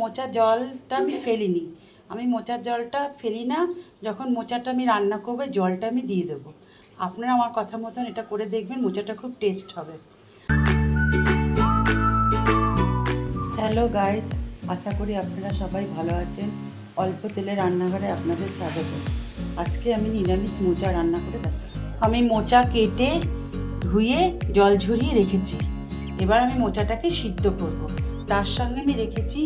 মোচার জলটা আমি ফেলিনি, আমি মোচার জলটা ফেলি না। যখন মোচাটা আমি রান্না করবো জলটা আমি দিয়ে দেবো। আপনারা আমার কথা মতন এটা করে দেখবেন, মোচাটা খুব টেস্ট হবে। হ্যালো গাইজ, আশা করি আপনারা সবাই ভালো আছেন। অল্প তেলে রান্নাঘরে আপনাদের স্বাগত। আজকে আমি নিরামিষ মোচা রান্না করে দেবো। আমি মোচা কেটে ধুয়ে জল ঝরিয়ে রেখেছি। এবার আমি মোচাটাকে সিদ্ধ করব। তার সঙ্গে আমি রেখেছি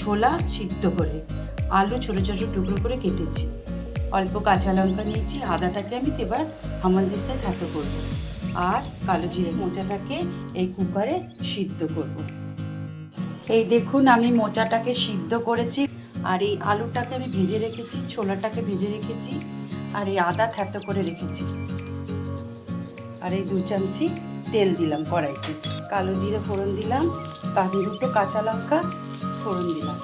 ছোলা সিদ্ধ করে, আলু ছোটো ছোটো টুকরো করে কেটেছি, অল্প কাঁচা লঙ্কা নিয়েছি। আদাটাকে আমি এবার হামানদিস্তায় থাকতে করব, আর কালো জিরে। মোচাটাকে এই কুকারে সিদ্ধ করব। এই দেখুন আমি মোচাটাকে সিদ্ধ করেছি, আর এই আলুটাকে আমি ভেজে রেখেছি, ছোলাটাকে ভেজে রেখেছি, আর এই আদা থেতো করে রেখেছি। আর এই 2 চামচি তেল দিলাম কড়াইতে, কালো জিরে ফোড়ন দিলাম, দুটো কাঁচা লঙ্কা ফোড়ন দিলাম।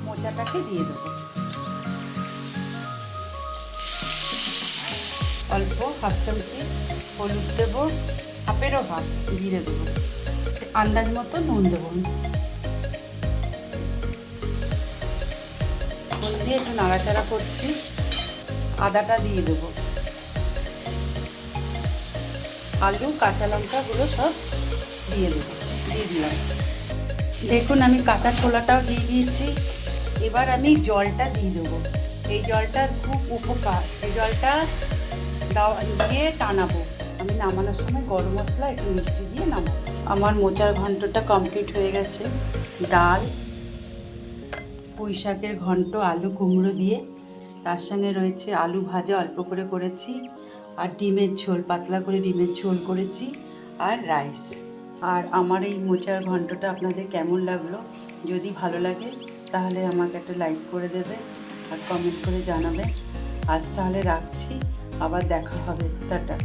মোচাটাকে দিয়ে দেবো, অল্প 1/2 চামচি হলুদ দেবো, হাফেরও হাফ জিরে দেবো, আন্দাজ মতো নুন দেবো। নুন দিয়ে একটু নাড়াচাড়া করছি, আদাটা দিয়ে দেবো, আলু কাঁচা লঙ্কাগুলো সব দিয়ে দিলাম। দেখুন আমি কাঁচা ছোলাটাও দিয়ে দিয়েছি। এবার আমি জলটা দিয়ে দেবো। এই জলটা খুব উপকার, এই জলটা দিয়ে টানাবো। আমি নামানোর সময় গরম মশলা একটু মিষ্টি দিয়ে নামাবো। আমার মোচার ঘন্টটা কমপ্লিট হয়ে গেছে। ডাল, পুঁই শাকের ঘন্ট, আলু কুমড়ো দিয়ে, তার সঙ্গে রয়েছে আলু ভাজা অল্প করে করেছি, আর ডিমের ঝোল, পাতলা করে ডিমের ঝোল করেছি, আর রাইস। আর আমার এই মোচার ঘন্টটা আপনাদের কেমন লাগলো? যদি ভালো লাগে তাহলে আমাকে একটা লাইক করে দেবে আর কমেন্ট করে জানাবে। আজ তাহলে রাখছি, আবার দেখা হবে, টাটা।